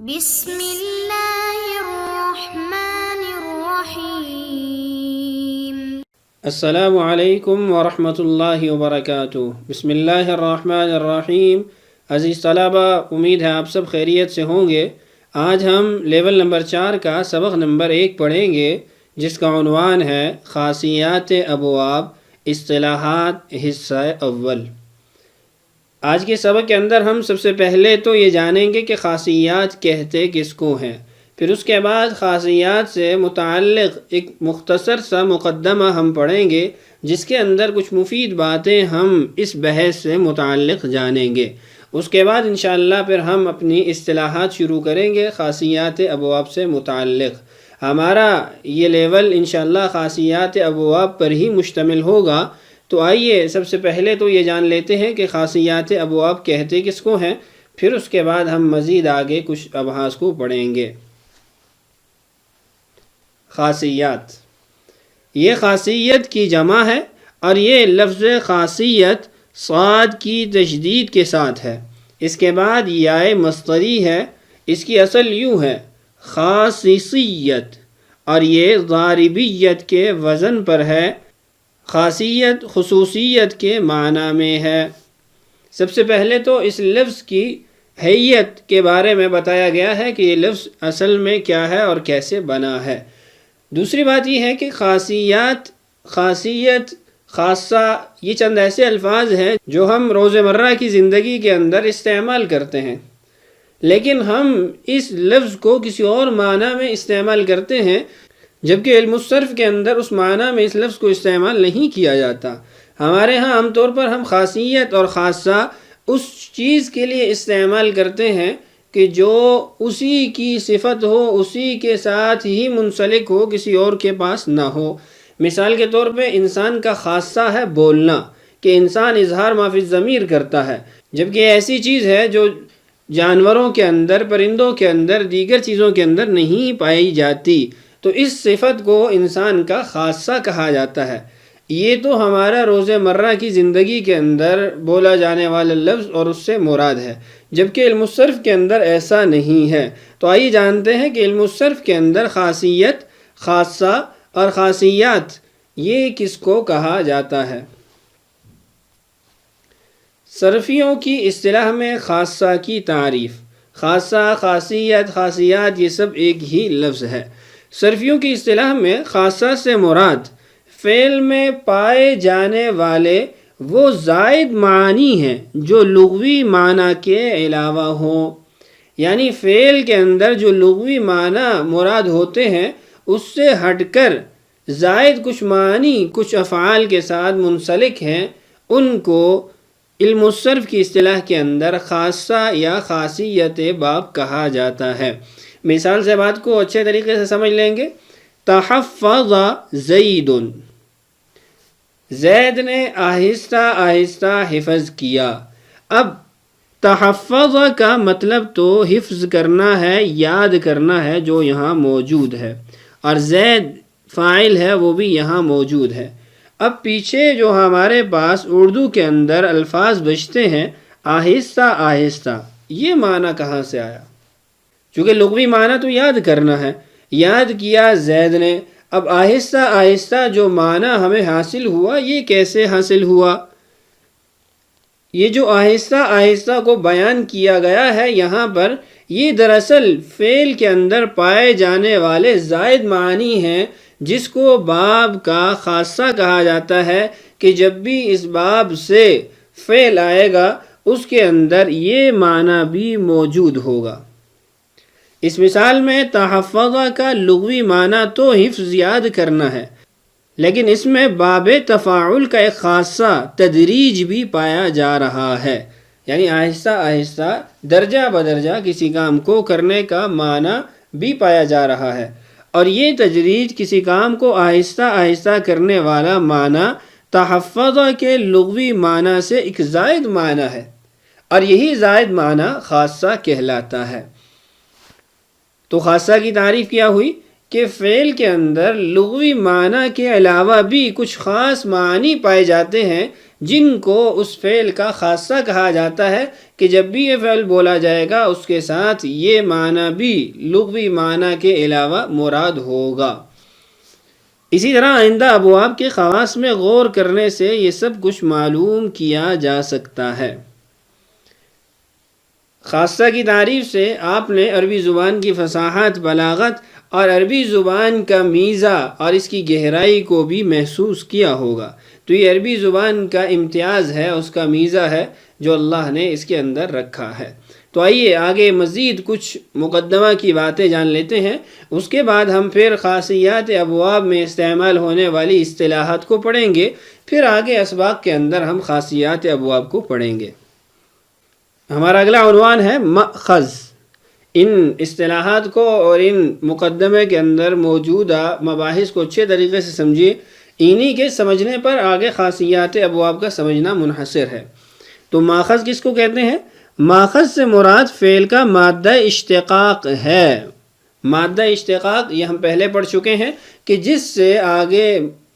بسم اللہ الرحمن الرحیم۔ السلام علیکم ورحمۃ اللہ وبرکاتہ۔ بسم اللہ الرحمن الرحیم۔ عزیز طلبہ، امید ہے آپ سب خیریت سے ہوں گے۔ آج ہم لیول نمبر 4 کا سبق نمبر 1 پڑھیں گے، جس کا عنوان ہے خاصیات ابواب اصطلاحات حصہ اول۔ آج کے سبق کے اندر ہم سب سے پہلے تو یہ جانیں گے کہ خاصیات کہتے کس کو ہیں، پھر اس کے بعد خاصیات سے متعلق ایک مختصر سا مقدمہ ہم پڑھیں گے، جس کے اندر کچھ مفید باتیں ہم اس بحث سے متعلق جانیں گے۔ اس کے بعد انشاءاللہ پھر ہم اپنی اصطلاحات شروع کریں گے خاصیات ابواب سے متعلق۔ ہمارا یہ لیول انشاءاللہ خاصیات ابواب پر ہی مشتمل ہوگا۔ تو آئیے سب سے پہلے تو یہ جان لیتے ہیں کہ خاصیات ابواب کہتے کس کو ہیں، پھر اس کے بعد ہم مزید آگے کچھ ابحاث کو پڑھیں گے۔ خاصیات، یہ خاصیت کی جمع ہے اور یہ لفظ خاصیت صاد کی تشدید کے ساتھ ہے۔ اس کے بعد یائے مصدری ہے، اس کی اصل یوں ہے خاصیت، اور یہ ضاربیت کے وزن پر ہے۔ خاصیت خصوصیت کے معنی میں ہے۔ سب سے پہلے تو اس لفظ کی حیت کے بارے میں بتایا گیا ہے کہ یہ لفظ اصل میں کیا ہے اور کیسے بنا ہے۔ دوسری بات یہ ہے کہ خاصیت، خاصہ، یہ چند ایسے الفاظ ہیں جو ہم روزمرہ کی زندگی کے اندر استعمال کرتے ہیں، لیکن ہم اس لفظ کو کسی اور معنی میں استعمال کرتے ہیں، جبکہ علم الصرف کے اندر اس معنی میں اس لفظ کو استعمال نہیں کیا جاتا۔ ہمارے ہاں عام طور پر ہم خاصیت اور خاصہ اس چیز کے لیے استعمال کرتے ہیں کہ جو اسی کی صفت ہو، اسی کے ساتھ ہی منسلک ہو، کسی اور کے پاس نہ ہو۔ مثال کے طور پہ انسان کا خاصہ ہے بولنا، کہ انسان اظہار ما فی الضمیر کرتا ہے، جبکہ ایسی چیز ہے جو جانوروں کے اندر، پرندوں کے اندر، دیگر چیزوں کے اندر نہیں پائی جاتی۔ تو اس صفت کو انسان کا خاصہ کہا جاتا ہے۔ یہ تو ہمارا روزمرہ کی زندگی کے اندر بولا جانے والا لفظ اور اس سے مراد ہے، جبکہ علم الصرف کے اندر ایسا نہیں ہے۔ تو آئیے جانتے ہیں کہ علم الصرف کے اندر خاصیت، خاصہ اور خاصیات یہ کس کو کہا جاتا ہے۔ صرفیوں کی اصطلاح میں خاصہ کی تعریف، خاصہ، خاصیت، خاصیات یہ سب ایک ہی لفظ ہے۔ صرفیوں کی اصطلاح میں خاصہ سے مراد فعل میں پائے جانے والے وہ زائد معنی ہیں جو لغوی معنی کے علاوہ ہوں، یعنی فعل کے اندر جو لغوی معنی مراد ہوتے ہیں اس سے ہٹ کر زائد کچھ معنی کچھ افعال کے ساتھ منسلک ہیں، ان کو علم الصرف کی اصطلاح کے اندر خاصہ یا خاصیت باب کہا جاتا ہے۔ مثال سے بات کو اچھے طریقے سے سمجھ لیں گے۔ تحفظ زید، زید نے آہستہ آہستہ حفظ کیا۔ اب تحفظ کا مطلب تو حفظ کرنا ہے، یاد کرنا ہے جو یہاں موجود ہے، اور زید فاعل ہے وہ بھی یہاں موجود ہے۔ اب پیچھے جو ہمارے پاس اردو کے اندر الفاظ بچتے ہیں آہستہ آہستہ، یہ معنی کہاں سے آیا؟ چونکہ لغوی معنی تو یاد کرنا ہے، یاد کیا زید نے۔ اب آہستہ آہستہ جو معنی ہمیں حاصل ہوا، یہ کیسے حاصل ہوا؟ یہ جو آہستہ آہستہ کو بیان کیا گیا ہے یہاں پر، یہ دراصل فعل کے اندر پائے جانے والے زائد معنی ہیں، جس کو باب کا خاصہ کہا جاتا ہے، کہ جب بھی اس باب سے فعل آئے گا اس کے اندر یہ معنی بھی موجود ہوگا۔ اس مثال میں تحفظ کا لغوی معنی تو حفظ یاد کرنا ہے، لیکن اس میں باب تفاعل کا ایک خاصہ تدریج بھی پایا جا رہا ہے، یعنی آہستہ آہستہ درجہ بدرجہ کسی کام کو کرنے کا معنی بھی پایا جا رہا ہے، اور یہ تدریج کسی کام کو آہستہ آہستہ کرنے والا معنی تحفظ کے لغوی معنی سے ایک زائد معنی ہے، اور یہی زائد معنی خاصہ کہلاتا ہے۔ تو خاصہ کی تعریف کیا ہوئی؟ کہ فعل کے اندر لغوی معنی کے علاوہ بھی کچھ خاص معنی پائے جاتے ہیں جن کو اس فعل کا خاصہ کہا جاتا ہے کہ جب بھی یہ فعل بولا جائے گا اس کے ساتھ یہ معنی بھی لغوی معنی کے علاوہ مراد ہوگا۔ اسی طرح آئندہ ابواب کے خواص میں غور کرنے سے یہ سب کچھ معلوم کیا جا سکتا ہے۔ خاصہ کی تعریف سے آپ نے عربی زبان کی فصاحت، بلاغت اور عربی زبان کا میزہ اور اس کی گہرائی کو بھی محسوس کیا ہوگا۔ تو یہ عربی زبان کا امتیاز ہے، اس کا میزہ ہے جو اللہ نے اس کے اندر رکھا ہے۔ تو آئیے آگے مزید کچھ مقدمہ کی باتیں جان لیتے ہیں، اس کے بعد ہم پھر خاصیات ابواب میں استعمال ہونے والی اصطلاحات کو پڑھیں گے، پھر آگے اسباق کے اندر ہم خاصیات ابواب کو پڑھیں گے۔ ہمارا اگلا عنوان ہے مأخذ۔ ان اصطلاحات کو اور ان مقدمے کے اندر موجودہ مباحث کو اچھے طریقے سے سمجھیے، انہی کے سمجھنے پر آگے خاصیات ابواب کا سمجھنا منحصر ہے۔ تو ماخذ کس کو کہتے ہیں؟ ماخذ سے مراد فعل کا مادہ اشتقاق ہے۔ مادہ اشتقاق یہ ہم پہلے پڑھ چکے ہیں کہ جس سے آگے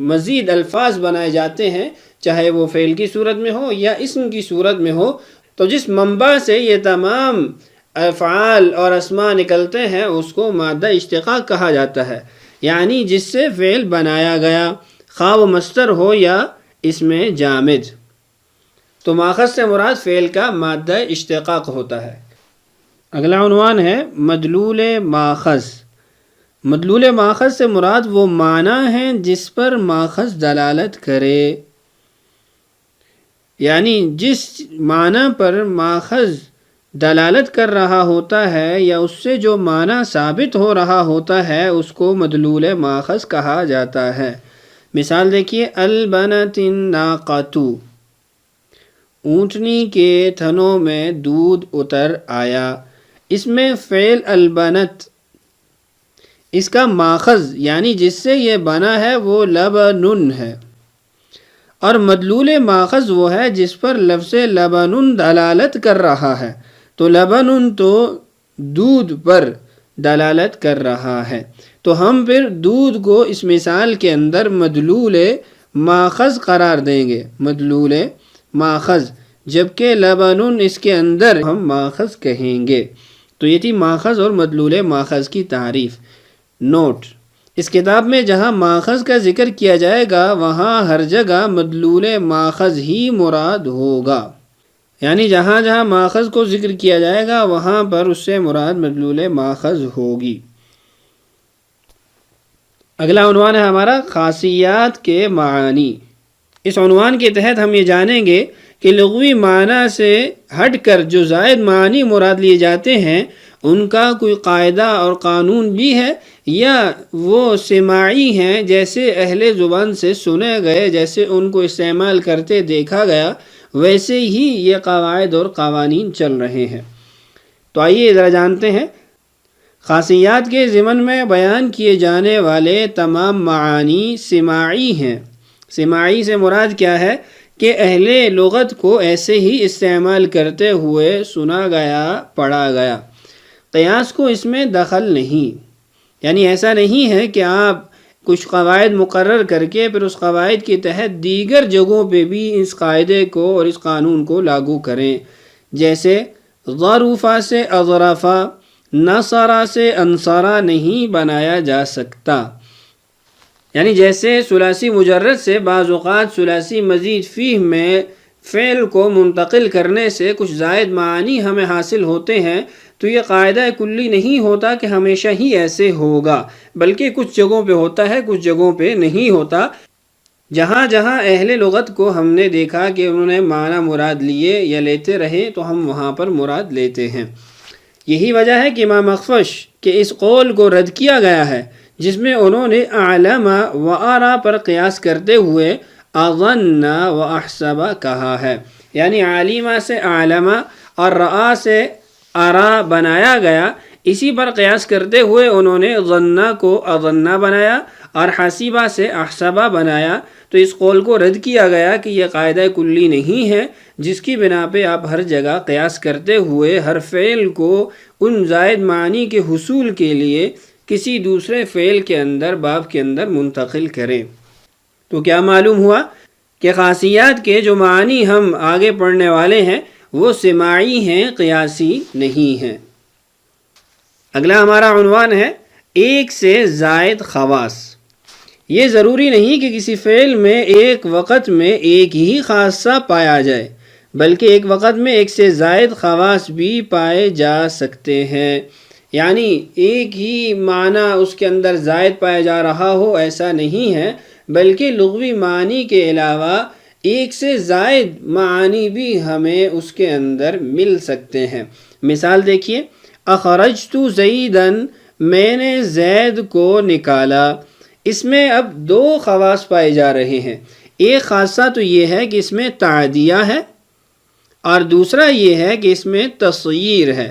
مزید الفاظ بنائے جاتے ہیں، چاہے وہ فعل کی صورت میں ہو یا اسم کی صورت میں ہو، تو جس منبع سے یہ تمام افعال اور اسماء نکلتے ہیں اس کو مادہ اشتقاق کہا جاتا ہے، یعنی جس سے فعل بنایا گیا، خواہ وہ مصدر ہو یا اسم جامد۔ تو ماخذ سے مراد فعل کا مادہ اشتقاق ہوتا ہے۔ اگلا عنوان ہے مدلول ماخذ۔ مدلول ماخذ سے مراد وہ معنی ہے جس پر ماخذ دلالت کرے، یعنی جس معنی پر ماخذ دلالت کر رہا ہوتا ہے یا اس سے جو معنی ثابت ہو رہا ہوتا ہے اس کو مدلول ماخذ کہا جاتا ہے۔ مثال دیکھیے، البنت الناقۃ، اونٹنی کے تھنوں میں دودھ اتر آیا۔ اس میں فعل البنت، اس کا ماخذ یعنی جس سے یہ بنا ہے وہ لبن ہے، اور مدلول ماخذ وہ ہے جس پر لفظ لبن دلالت کر رہا ہے۔ تو لبن تو دودھ پر دلالت کر رہا ہے، تو ہم پھر دودھ کو اس مثال کے اندر مدلول ماخذ قرار دیں گے، مدلول ماخذ، جبکہ لبن اس کے اندر ہم ماخذ کہیں گے۔ تو یہ تھی ماخذ اور مدلول ماخذ کی تعریف۔ نوٹ: اس کتاب میں جہاں ماخذ کا ذکر کیا جائے گا وہاں ہر جگہ مدلول ماخذ ہی مراد ہوگا، یعنی جہاں جہاں ماخذ کو ذکر کیا جائے گا وہاں پر اس سے مراد مدلول ماخذ ہوگی۔ اگلا عنوان ہے ہمارا خاصیات کے معانی۔ اس عنوان کے تحت ہم یہ جانیں گے کہ لغوی معنی سے ہٹ کر جو زائد معنی مراد لیے جاتے ہیں ان کا کوئی قاعدہ اور قانون بھی ہے، یا وہ سماعی ہیں، جیسے اہل زبان سے سنے گئے، جیسے ان کو استعمال کرتے دیکھا گیا ویسے ہی یہ قواعد اور قوانین چل رہے ہیں۔ تو آئیے ذرا جانتے ہیں۔ خاصیات کے ضمن میں بیان کیے جانے والے تمام معانی سماعی ہیں۔ سماعی سے مراد کیا ہے کہ اہل لغت کو ایسے ہی استعمال کرتے ہوئے سنا گیا، پڑھا گیا۔ قیاس کو اس میں دخل نہیں، یعنی ایسا نہیں ہے کہ آپ کچھ قواعد مقرر کر کے پھر اس قواعد کے تحت دیگر جگہوں پہ بھی اس قاعدے کو اور اس قانون کو لاگو کریں، جیسے ظروفہ سے اظرفہ، نصرہ سے انصرہ نہیں بنایا جا سکتا، یعنی جیسے ثلاثی مجرد سے بعض اوقات ثلاثی مزید فیہ میں فعل کو منتقل کرنے سے کچھ زائد معانی ہمیں حاصل ہوتے ہیں، تو یہ قاعدہ کلی نہیں ہوتا کہ ہمیشہ ہی ایسے ہوگا، بلکہ کچھ جگہوں پہ ہوتا ہے، کچھ جگہوں پہ نہیں ہوتا۔ جہاں جہاں اہل لغت کو ہم نے دیکھا کہ انہوں نے معنی مراد لیے یا لیتے رہے تو ہم وہاں پر مراد لیتے ہیں۔ یہی وجہ ہے کہ امام اخفش کے اس قول کو رد کیا گیا ہے جس میں انہوں نے اعلم و ارى پر قیاس کرتے ہوئے اظن و احسب کہا ہے، یعنی عالمہ سے اعلم اور رآ سے ارى بنایا گیا، اسی پر قیاس کرتے ہوئے انہوں نے ظنہ کو اظنہ بنایا اور حسیبہ سے احسبہ بنایا۔ تو اس قول کو رد کیا گیا کہ یہ قاعدہ کلی نہیں ہے جس کی بنا پہ آپ ہر جگہ قیاس کرتے ہوئے ہر فعل کو ان زائد معنی کے حصول کے لیے کسی دوسرے فعل کے اندر باب کے اندر منتقل کریں۔ تو کیا معلوم ہوا کہ خاصیات کے جو معنی ہم آگے پڑھنے والے ہیں وہ سماعی ہیں، قیاسی نہیں ہیں۔ اگلا ہمارا عنوان ہے ایک سے زائد خواص۔ یہ ضروری نہیں کہ کسی فعل میں ایک وقت میں ایک ہی خاصہ پایا جائے، بلکہ ایک وقت میں ایک سے زائد خواص بھی پائے جا سکتے ہیں، یعنی ایک ہی معنی اس کے اندر زائد پایا جا رہا ہو ایسا نہیں ہے، بلکہ لغوی معنی کے علاوہ ایک سے زائد معانی بھی ہمیں اس کے اندر مل سکتے ہیں۔ مثال دیکھیے، اخرجت زیدن، میں نے زید کو نکالا۔ اس میں اب دو خواص پائے جا رہے ہیں۔ ایک خاصہ تو یہ ہے کہ اس میں تعدیہ ہے، اور دوسرا یہ ہے کہ اس میں تصغیر ہے۔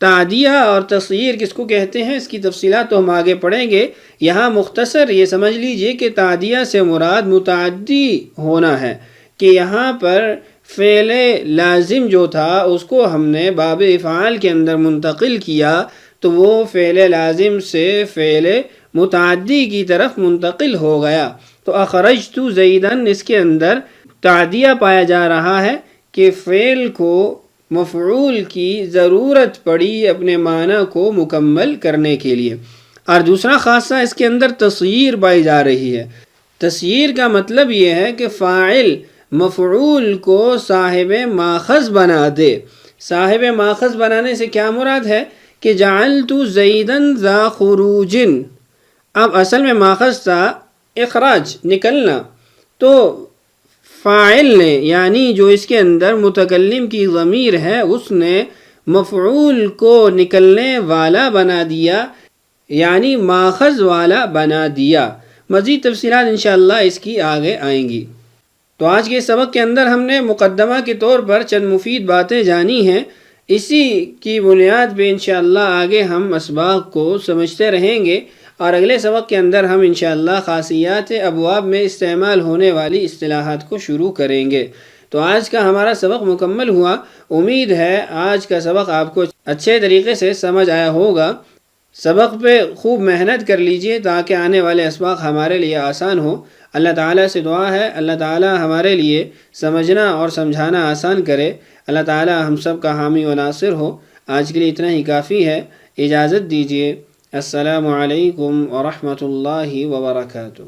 تعدیہ اور تصغیر کس کو کہتے ہیں اس کی تفصیلات تو ہم آگے پڑھیں گے۔ یہاں مختصر یہ سمجھ لیجئے کہ تعدیہ سے مراد متعدی ہونا ہے، کہ یہاں پر فعل لازم جو تھا اس کو ہم نے باب افعال کے اندر منتقل کیا تو وہ فعل لازم سے فعل متعدی کی طرف منتقل ہو گیا۔ تو اخرجت زیدن، اس کے اندر تعدیہ پایا جا رہا ہے کہ فعل کو مفعول کی ضرورت پڑی اپنے معنی کو مکمل کرنے کے لیے، اور دوسرا خاصہ اس کے اندر تصغیر پائی جا رہی ہے۔ تصغیر کا مطلب یہ ہے کہ فاعل مفعول کو صاحب ماخذ بنا دے۔ صاحب ماخذ بنانے سے کیا مراد ہے کہ جعلت زیدن ذا خروج۔ اب اصل میں ماخذ تھا اخراج، نکلنا، تو فاعل نے یعنی جو اس کے اندر متکلم کی ضمیر ہے اس نے مفعول کو نکلنے والا بنا دیا، یعنی ماخذ والا بنا دیا۔ مزید تفصیلات انشاءاللہ اس کی آگے آئیں گی۔ تو آج کے سبق کے اندر ہم نے مقدمہ کے طور پر چند مفید باتیں جانی ہیں، اسی کی بنیاد پہ انشاءاللہ آگے ہم اسباق کو سمجھتے رہیں گے، اور اگلے سبق کے اندر ہم انشاءاللہ خاصیات ابواب میں استعمال ہونے والی اصطلاحات کو شروع کریں گے۔ تو آج کا ہمارا سبق مکمل ہوا۔ امید ہے آج کا سبق آپ کو اچھے طریقے سے سمجھ آیا ہوگا۔ سبق پہ خوب محنت کر لیجئے تاکہ آنے والے اسباق ہمارے لیے آسان ہو۔ اللہ تعالیٰ سے دعا ہے اللہ تعالیٰ ہمارے لیے سمجھنا اور سمجھانا آسان کرے۔ اللہ تعالیٰ ہم سب کا حامی و ناصر ہو۔ آج کے لیے اتنا ہی کافی ہے، اجازت دیجیے۔ السلام علیکم ورحمۃ اللہ وبرکاتہ۔